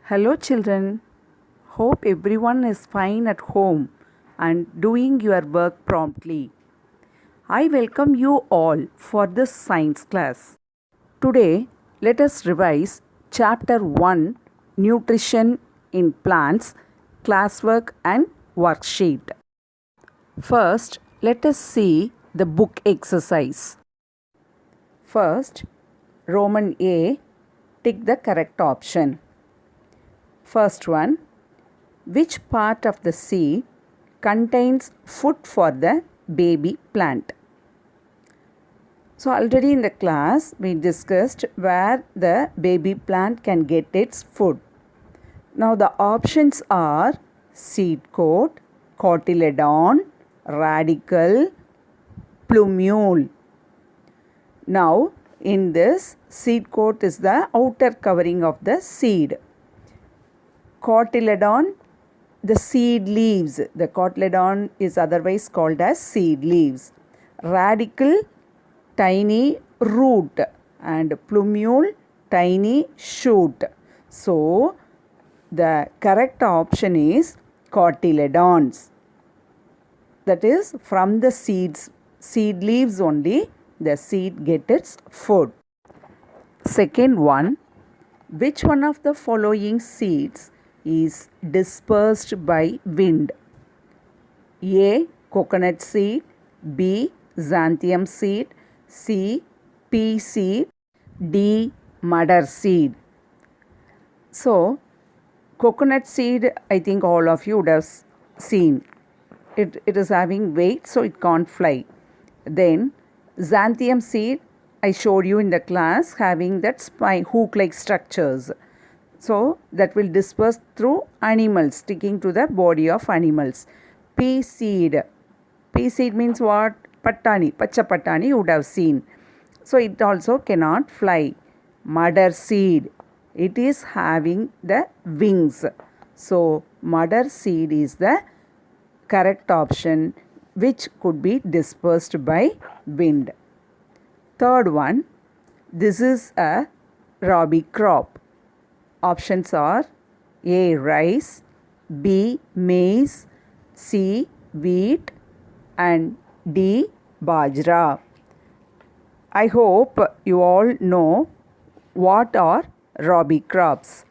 Hello, children. Hope everyone is fine at home and doing your work promptly. I welcome you all for this science class. Today, let us revise Chapter 1 Nutrition in Plants, Classwork and Worksheet. First, let us see the book exercise. First, Roman A, tick the correct option. First one, which part of the seed contains food for the baby plant? So already in the class we discussed where the baby plant can get its food. Now the options are seed coat, cotyledon, radicle, plumule. Now in this, seed coat is the outer covering of the seed. Cotyledon, the seed leaves. The cotyledon is otherwise called as seed leaves. Radicle, tiny root, and plumule, tiny shoot. So the correct option is cotyledons. That is, from the seed leaves only the seed gets its food. Second one, which one of the following seeds is dispersed by wind? A. Coconut seed, B. Xanthium seed, C. Pea seed, D. Madder seed. So, coconut seed, I think all of you would have seen. It is having weight, so it can't fly. Then, Xanthium seed, I showed you in the class, having that spine hook-like structures. So that will disperse through animals, sticking to the body of animals. Pea seed. Pea seed means what? Patani, pacha patani you would have seen. So it also cannot fly. Madder seed. It is having the wings. So madder seed is the correct option which could be dispersed by wind. Third one, this is a rabi crop. Options are A. Rice, B. Maize, C. Wheat, and D. Bajra. I hope you all know what are rabi crops.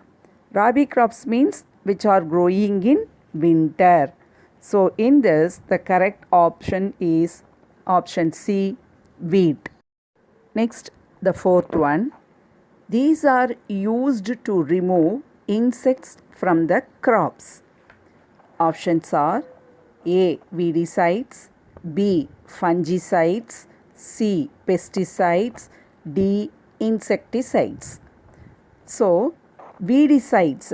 Rabi crops means which are growing in winter. So in this, the correct option is option C. Wheat. Next, the fourth one. These are used to remove insects from the crops. Options are A. Weedicides, B. Fungicides, C. Pesticides, D. Insecticides. So, weedicides,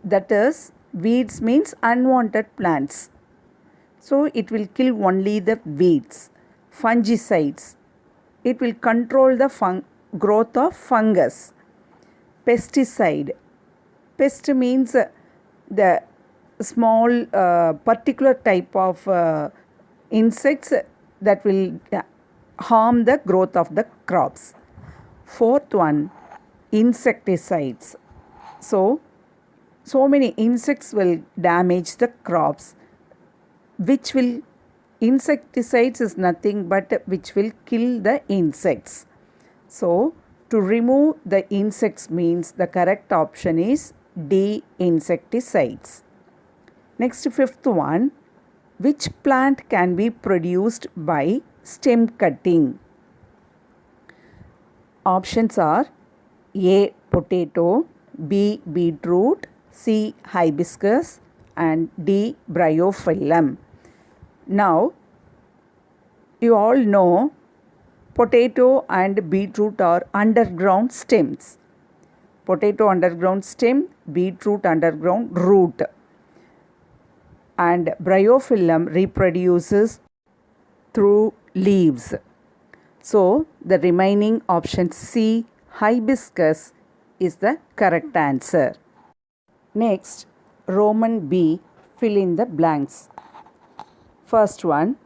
that is, weeds means unwanted plants. So, it will kill only the weeds. Fungicides, it will control the growth of fungus. Pesticide. Pest means the small particular type of insects that will harm the growth of the crops. Fourth one, insecticides. So many insects will damage the crops. Insecticides is nothing but which will kill the insects. So, to remove the insects means the correct option is D. Insecticides. Next, fifth one. Which plant can be produced by stem cutting? Options are A. Potato, B. Beetroot, C. Hibiscus, and D. Bryophyllum. Now, you all know potato and beetroot are underground stems. Potato underground stem, beetroot underground root. And bryophyllum reproduces through leaves. So, the remaining option C, hibiscus, is the correct answer. Next, Roman B, fill in the blanks. First one,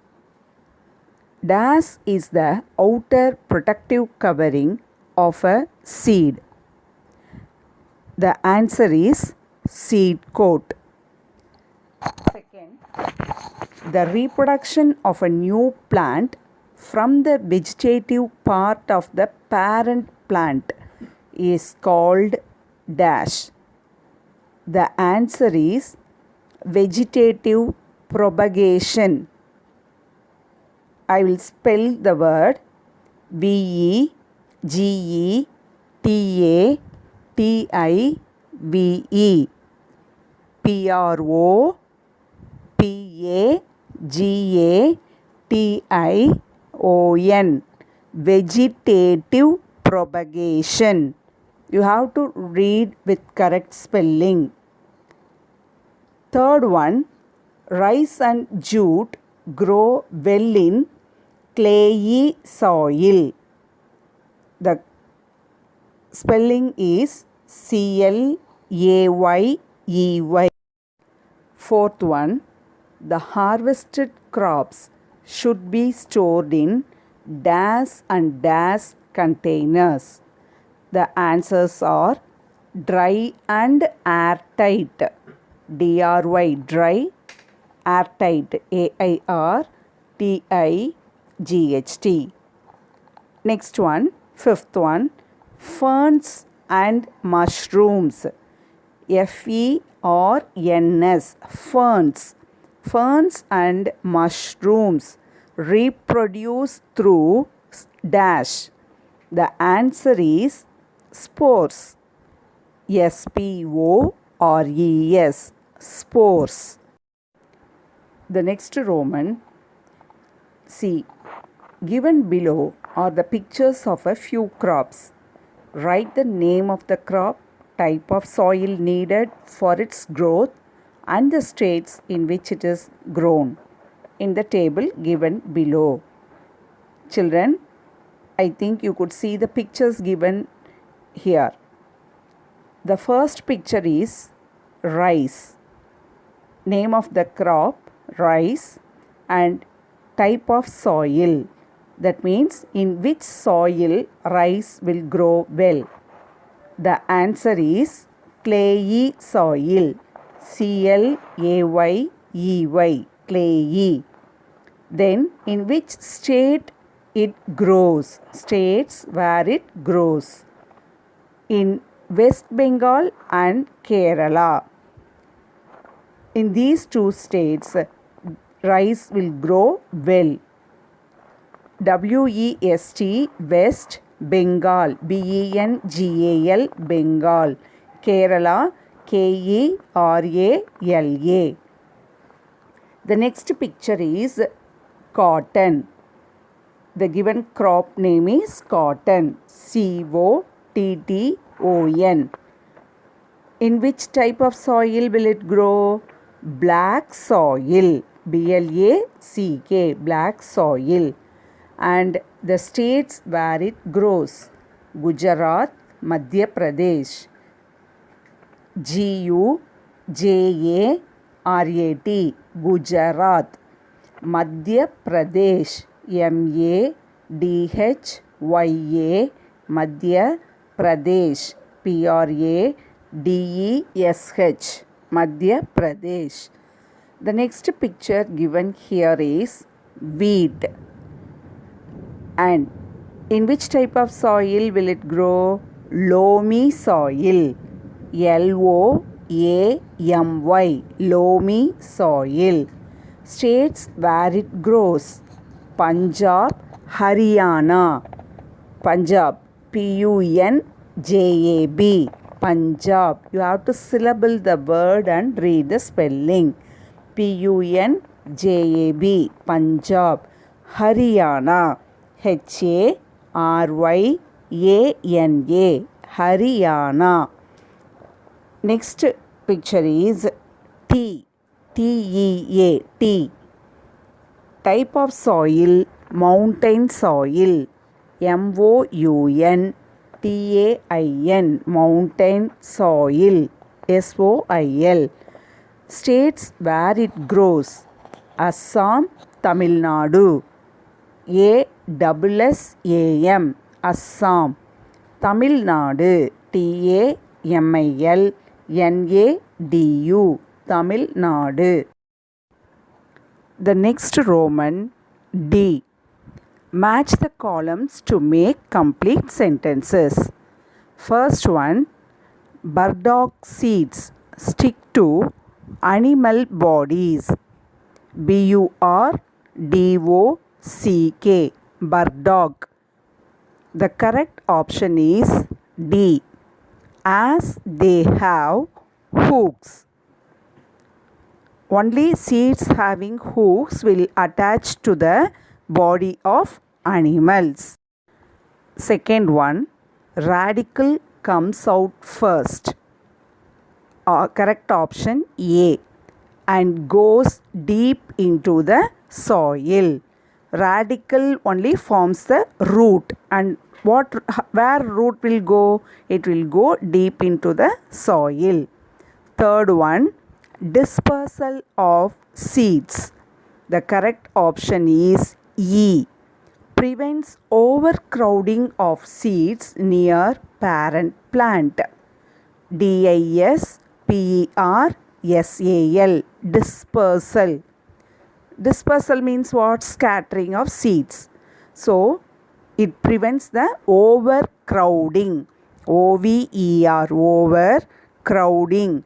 dash is the outer protective covering of a seed. The answer is seed coat. Second, the reproduction of a new plant from the vegetative part of the parent plant is called dash. The answer is vegetative propagation. I will spell the word VEGETATIVE. PROPAGATION. Vegetative propagation. You have to read with correct spelling. Third one, rice and jute grow well in clayey soil. The spelling is CLAYEY. Fourth one, the harvested crops should be stored in dash and dash containers. The answers are dry and airtight. DRY, dry, airtight, AIRTIGHT. Next one, fifth one, ferns and mushrooms. FERNS, ferns. Ferns and mushrooms reproduce through dash. The answer is spores. SPORES, spores. The next Roman. See, given below are the pictures of a few crops. Write the name of the crop, type of soil needed for its growth, and the states in which it is grown in the table given below. Children, I think you could see the pictures given here. The first picture is rice. Name of the crop, rice, and type of soil. That means in which soil rice will grow well. The answer is clayey soil. CLAYEY, clayey. Then in which state it grows. States where it grows. In West Bengal and Kerala. In these two states, rice will grow well. WEST, West Bengal, BENGAL, Bengal. Kerala, KERALA. The next picture is cotton. The given crop name is cotton. COTTON. In which type of soil will it grow? Black soil. BLACK, black soil. And the states where it grows: Gujarat, Madhya Pradesh. GUJARAT, Gujarat. Madhya Pradesh, MADHYA, Madhya Pradesh, PRADESH, Madhya Pradesh. The next picture given here is wheat. And in which type of soil will it grow? Loamy soil. LOAMY, loamy soil. States where it grows: Punjab, Haryana. Punjab, PUNJAB, Punjab. You have to syllable the word and read the spelling. PUNJAB, Punjab. Haryana, HARYANA, Haryana. Next picture is tea. TEA, tea. Type of soil: mountain soil. MOUNTAIN, mountain soil. SOIL. States where it grows: Assam, Tamil Nadu. ASSAM, Assam. Tamil Nadu, Tamil Nadu. The next Roman D. Match the columns to make complete sentences. First one, burdock seeds stick to animal bodies. Burdock. Burdock. The correct option is D. As they have hooks. Only seeds having hooks will attach to the body of animals. Second one, radical comes out first. Correct option A. And goes deep into the soil. Radical only forms the root, and where root will go? It will go deep into the soil. Third one, dispersal of seeds. The correct option is E. Prevents overcrowding of seeds near parent plant. DISPERSAL. Dispersal. Dispersal means what? Scattering of seeds. So it prevents the overcrowding. OVER. Overcrowding. CROWDING.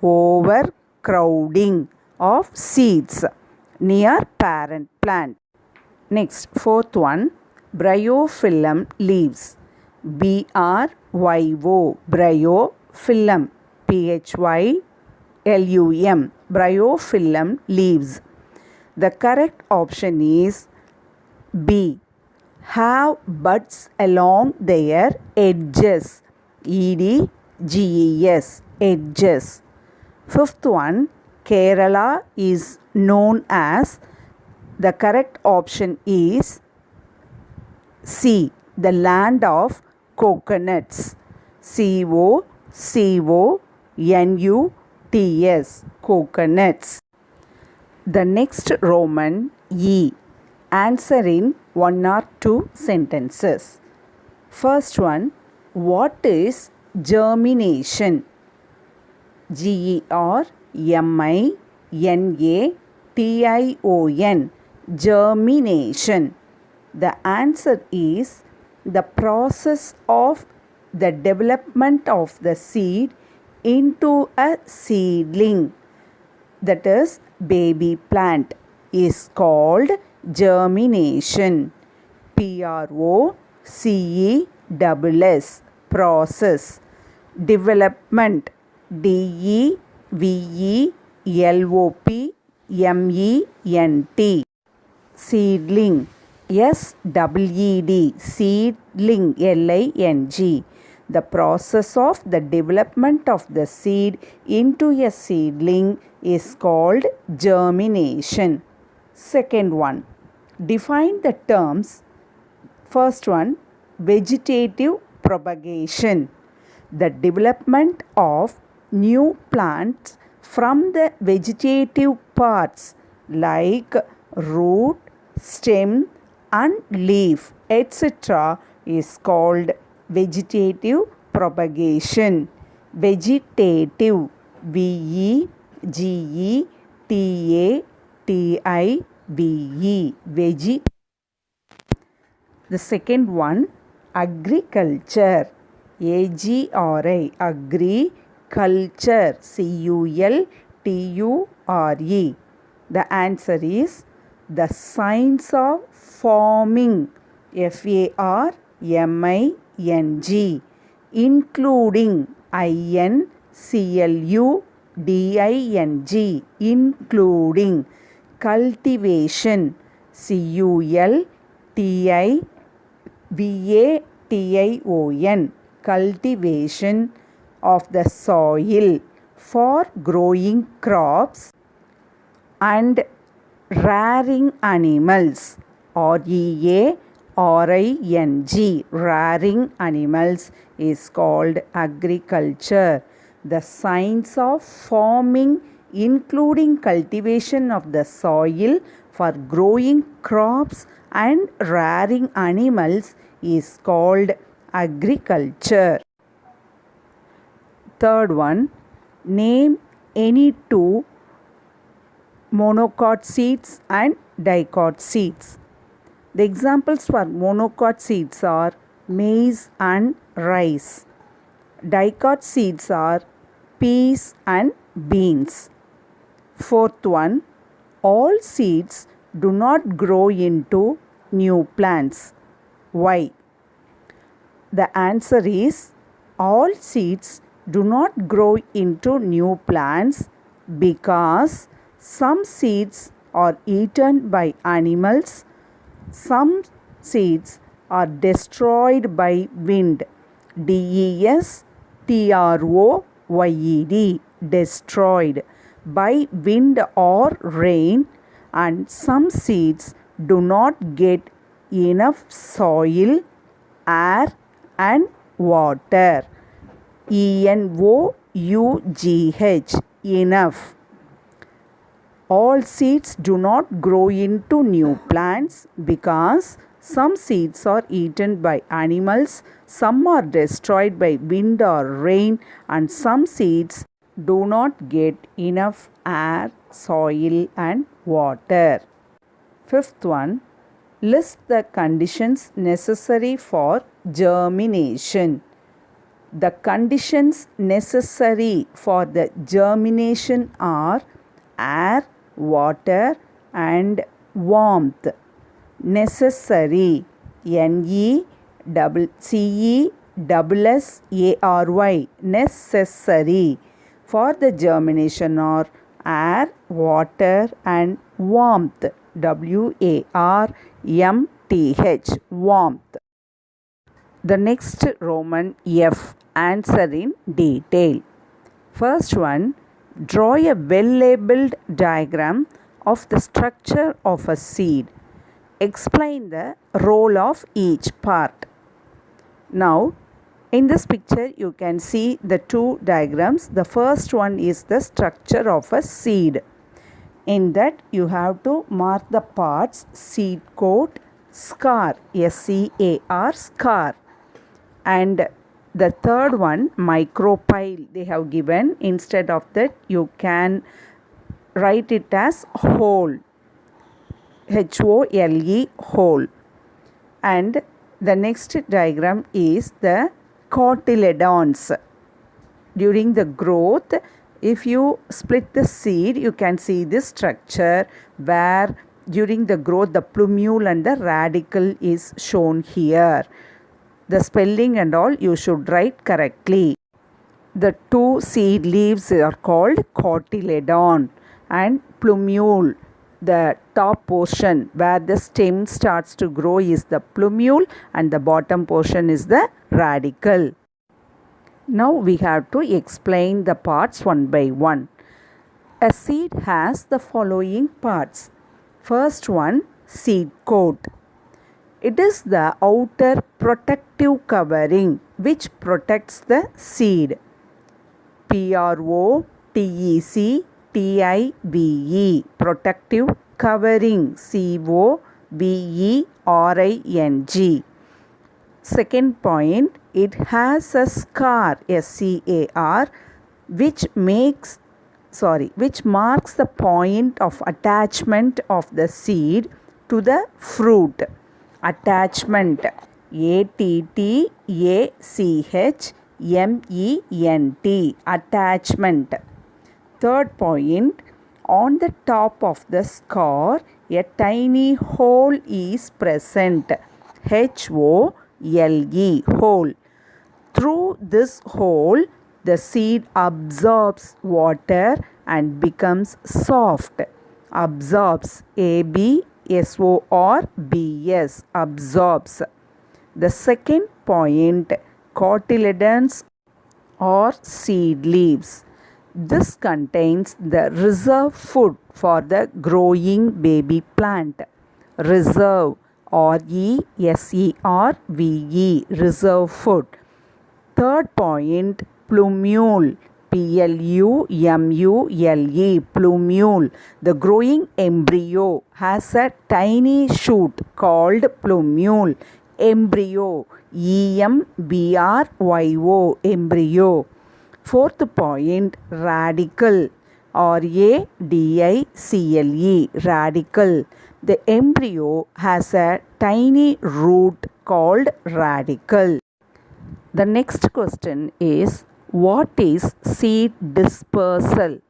Overcrowding of seeds near parent plant. Next, fourth one, bryophyllum leaves. BRYO. Bryophyllum. PHYLUM. Bryophyllum leaves. The correct option is B. Have buds along their edges. EDGES. Edges. Fifth one, Kerala is known as. The correct option is C. The land of coconuts. COCONUTS. Coconuts. The next Roman E. Answer in one or two sentences. First one, what is germination? GERMINATION. Germination. The answer is the process of the development of the seed into a seedling, that is baby plant, is called germination. PROCESS. Process. Development. DEVELOPMENT. Seedling. SEED. Seedling. LING. The process of the development of the seed into a seedling is called germination. Second one, define the terms. First one, vegetative propagation. The development of new plants from the vegetative parts like root, stem and leaf, etc. is called vegetative propagation. Vegetative. VEGETATIVE. The second one, agriculture. AGRI. Agriculture. CULTURE. The answer is the science of farming. FARMING. Including. INCLUDING. Including. Cultivation. CULTIVATION. Cultivation of the soil for growing crops and rearing animals. REARING. Rearing animals is called agriculture. The science of farming including cultivation of the soil for growing crops and rearing animals is called agriculture. Third one, name any two monocot seeds and dicot seeds. The examples for monocot seeds are maize and rice. Dicot seeds are peas and beans. Fourth one, all seeds do not grow into new plants. Why? The answer is all seeds do not grow into new plants because some seeds are eaten by animals, some seeds are destroyed by wind. DESTROYED, destroyed by wind or rain, and some seeds do not get enough soil, air and water. ENOUGH, enough. All seeds do not grow into new plants because some seeds are eaten by animals, some are destroyed by wind or rain, and some seeds do not get enough air, soil and water. Fifth one, list the conditions necessary for germination. The conditions necessary for the germination are air, water and warmth. Necessary, NECESSARY, necessary for the germination are air, water and warmth. WARMTH, warmth. The next Roman F, answer in detail. First one, draw a well-labeled diagram of the structure of a seed. Explain the role of each part. Now, in this picture, you can see the two diagrams. The first one is the structure of a seed. In that, you have to mark the parts seed coat, scar, SCAR, scar. And the third one, micropyle, they have given. Instead of that, you can write it as hole, HOLE, hole. And the next diagram is the cotyledons. During the growth, if you split the seed, you can see this structure where during the growth the plumule and the radicle is shown here. The spelling and all you should write correctly. The two seed leaves are called cotyledon and plumule. The top portion where the stem starts to grow is the plumule and the bottom portion is the radicle. Now we have to explain the parts one by one. A seed has the following parts. First one, seed coat. It is the outer protective covering which protects the seed. PROTECTIVE, protective covering, COVERING. Second point, it has a scar, SCAR, which marks the point of attachment of the seed to the fruit. Attachment, ATTACHMENT, attachment. Third point, on the top of the scar, a tiny hole is present, HOLE, hole. Through this hole, the seed absorbs water and becomes soft. Absorbs, ABSORBS, absorbs. The second point, cotyledons or seed leaves. This contains the reserve food for the growing baby plant. Reserve, RESERVE, reserve food. Third point, plumule, PLUMULE, plumule. The growing embryo has a tiny shoot called plumule, embryo, embryo, embryo. Fourth point, radicle, radicle, radicle. The embryo has a tiny root called radicle. The next question is, what is seed dispersal?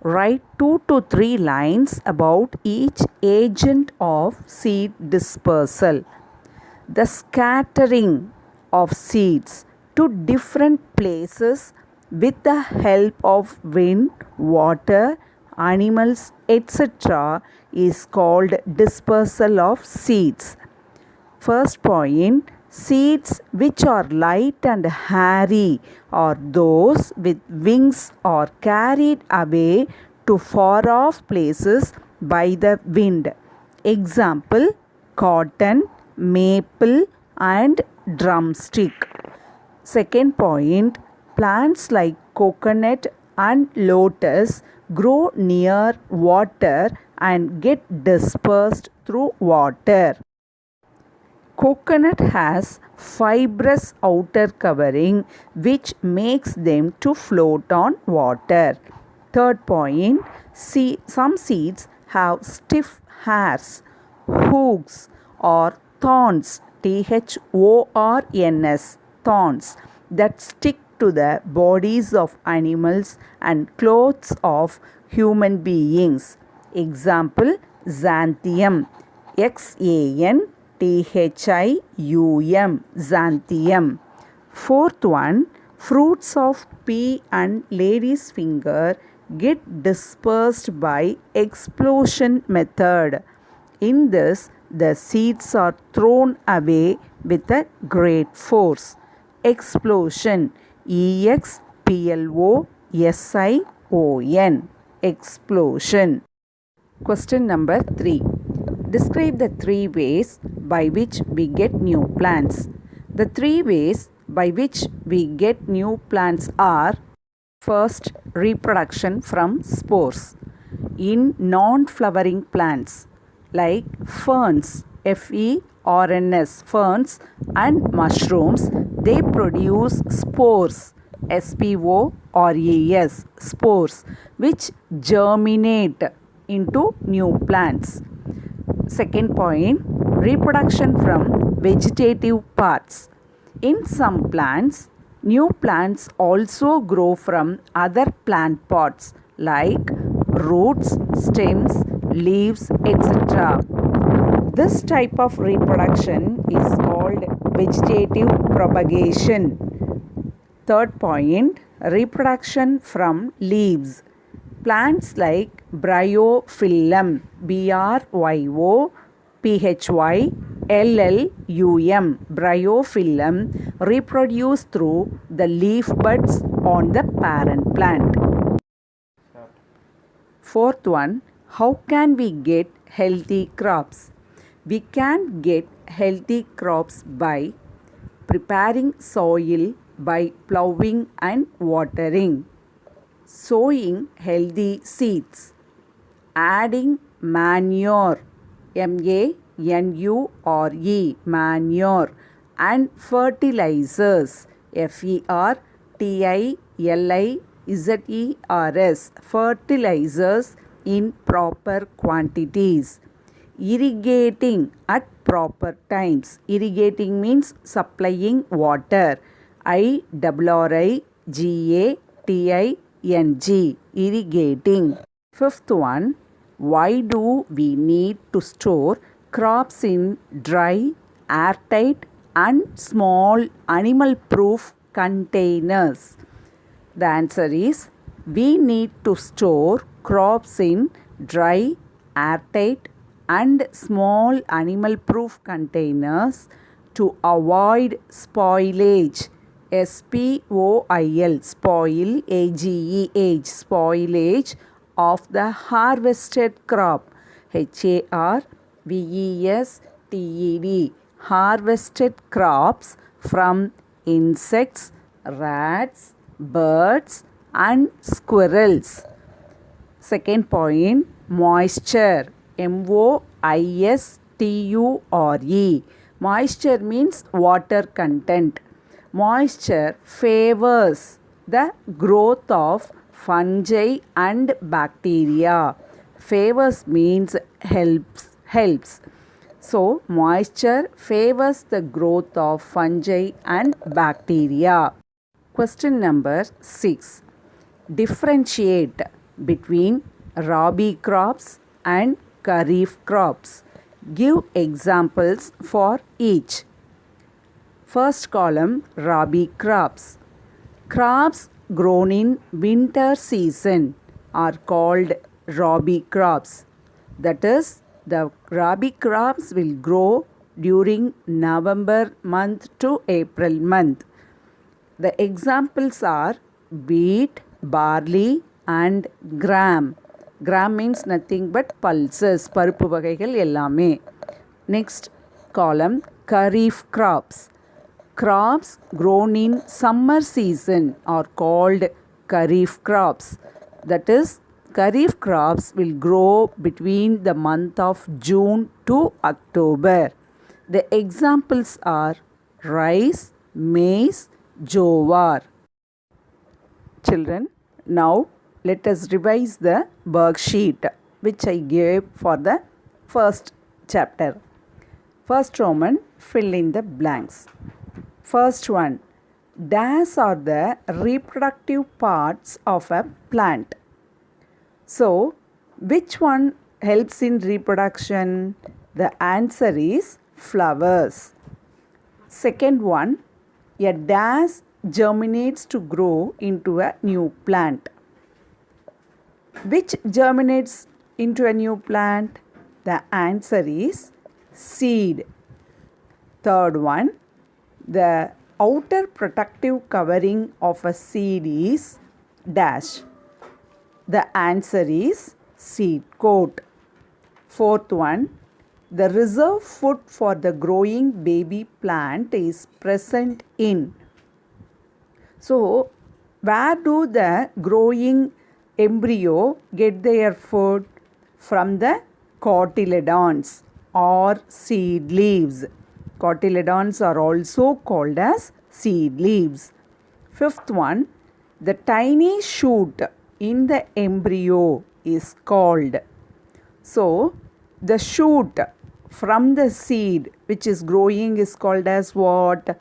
Write 2 to 3 lines about each agent of seed dispersal. The scattering of seeds to different places with the help of wind, water, animals, etc. is called dispersal of seeds. First point, seeds which are light and hairy are those with wings are carried away to far off places by the wind. Example, cotton, maple and drumstick. Second point, plants like coconut and lotus grow near water and get dispersed through water. Coconut has fibrous outer covering which makes them to float on water. Third point, some seeds have stiff hairs, hooks or thorns, thorns, thorns that stick to the bodies of animals and clothes of human beings. Example, xanthium, xanthium, xanthium. Fourth one, fruits of pea and lady's finger get dispersed by explosion method. In this, the seeds are thrown away with a great force. Explosion, explosion, explosion. Question number 3. Describe the 3 ways by which we get new plants. The 3 ways by which we get new plants are: first, reproduction from spores. In non-flowering plants like ferns, ferns, ferns and mushrooms, they produce spores, spores, spores, which germinate into new plants. Second point, reproduction from vegetative parts. In some plants, new plants also grow from other plant parts like roots, stems, leaves, etc. This type of reproduction is called vegetative propagation. Third point, reproduction from leaves. Plants like bryophyllum, bryophyllum, bryophyllum reproduce through the leaf buds on the parent plant. Fourth one, how can we get healthy crops? We can get healthy crops by preparing soil by plowing and watering, sowing healthy seeds, adding manure, manure, manure, and fertilizers, fertilizers, fertilizers in proper quantities, irrigating at proper times. Irrigating means supplying water, irrigating, irrigating. Fifth one, why do we need to store crops in dry, airtight and small animal-proof containers? The answer is, we need to store crops in dry, airtight and small animal-proof containers to avoid spoilage. SPOIL, spoil, AGEH, spoilage of the harvested crop. HARVESTED, harvested crops from insects, rats, birds and squirrels. Second point, moisture, MOISTURE. Moisture means water content. Moisture favors the growth of fungi and bacteria. Favors means helps. So, moisture favors the growth of fungi and bacteria. Question number 6. Differentiate between rabi crops and kharif crops. Give examples for each. First column, rabi crops. Crops grown in winter season are called rabi crops. That is, the rabi crops will grow during November month to April month. The examples are wheat, barley and gram. Gram means nothing but pulses, பருப்பு வகைகள் எல்லாமே. Next column, kharif crops. Crops grown in summer season are called kharif crops. That is, kharif crops will grow between the month of June to October. The examples are rice, maize, jowar. Children, now let us revise the worksheet which I gave for the first chapter. First Roman, fill in the blanks. First one, dash are the reproductive parts of a plant. So, which one helps in reproduction? The answer is flowers. Second one, a dash germinates to grow into a new plant. Which germinates into a new plant? The answer is seed. Third one, the outer protective covering of a seed is dash. The answer is seed coat. Fourth one, the reserve food for the growing baby plant is present in. So, where do the growing embryo get their food? From the cotyledons or seed leaves. Cotyledons are also called as seed leaves. Fifth one, the tiny shoot in the embryo is called. So, the shoot from the seed which is growing is called as what?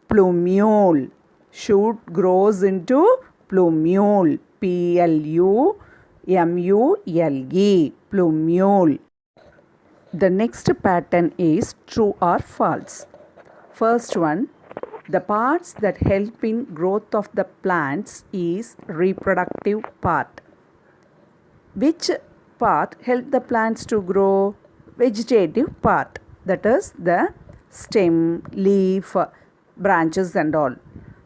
Plumule. Shoot grows into plumule. Plumule. Plumule. The next pattern is true or false. First one, the parts that help in growth of the plants is reproductive part. Which part help the plants to grow? Vegetative part. That is the stem, leaf, branches and all.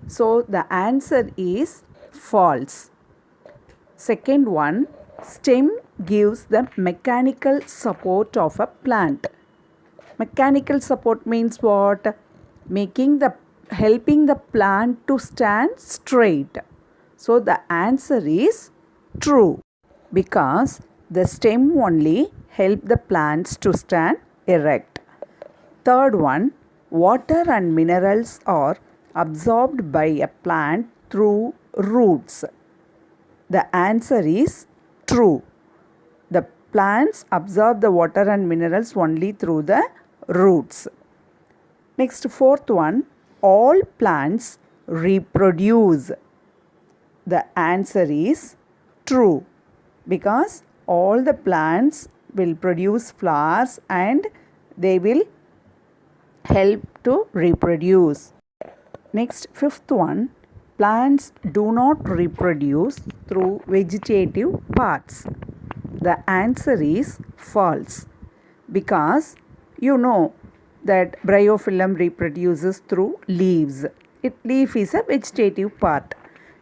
So the answer is false. Second one, stem gives the mechanical support of a plant. Mechanical support means what? Helping the plant to stand straight. So the answer is true, because the stem only help the plants to stand erect. Third one, water and minerals are absorbed by a plant through roots. The answer is true. The plants absorb the water and minerals only through the roots. Next, fourth one, all plants reproduce. The answer is true, because all the plants will produce flowers and they will help to reproduce. Next, fifth one, plants do not reproduce through vegetative parts. The answer is false, because you know that bryophyllum reproduces through leaves. Leaf is a vegetative part.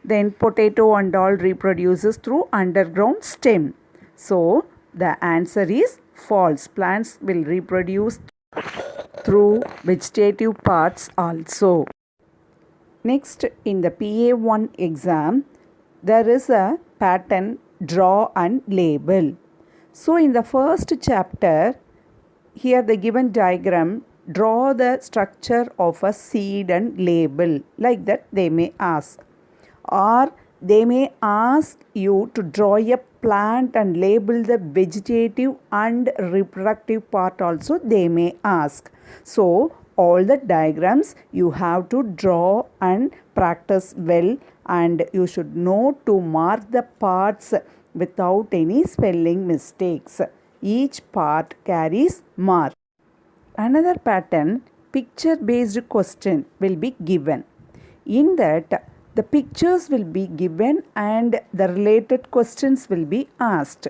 Then potato and all reproduces through underground stem. So the answer is false. Plants will reproduce through vegetative parts also. Next, in the PA1 exam, there is a pattern draw and label. So in the first chapter, here the given diagram draw the structure of a seed and label. Like that they may ask. Or they may ask you to draw a plant and label the vegetative and reproductive part also they may ask. So all the diagrams you have to draw and practice well, and you should know to mark the parts without any spelling mistakes. Each part carries mark. Another pattern, picture based question will be given. In that, the pictures will be given and the related questions will be asked.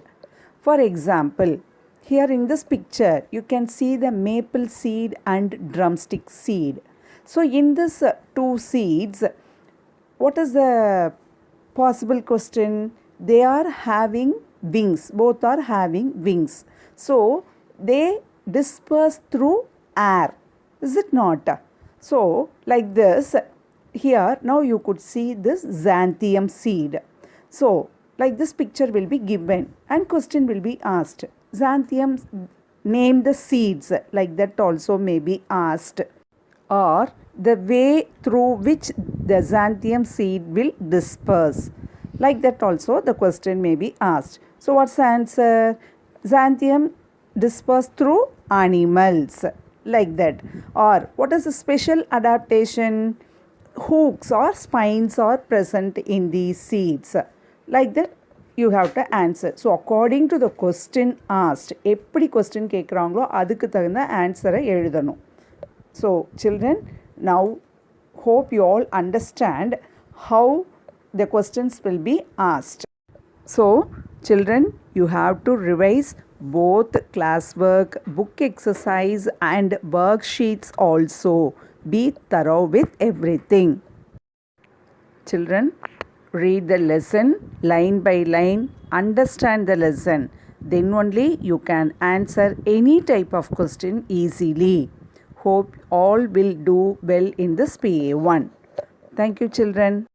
For example, here in this picture, you can see the maple seed and drumstick seed. So, in this two seeds, what is the possible question? They are having wings. Both are having wings. So, they disperse through air. Is it not? So, like this, here now you could see this xanthium seed. So, like this picture will be given and question will be asked. Xanthium, name the seeds, like that also may be asked. Or the way through which the xanthium seed will disperse. Like that also the question may be asked. So, what's the answer? Xanthium disperse through animals. Like that. Or what is the special adaptation? Hooks or spines are present in these seeds. Like that you have to answer. So according to the question asked, எப்படி question கேட்குறாங்களோ அதுக்கு தகுந்த ஆன்சரை எழுதணும். So children, now hope you all understand how the questions will be asked. So children, you have to revise both classwork, book exercise and worksheets also. Be thorough with everything. Children, read the lesson line by line, understand the lesson. Then only you can answer any type of question easily. Hope all will do well in this PA1. Thank you, children.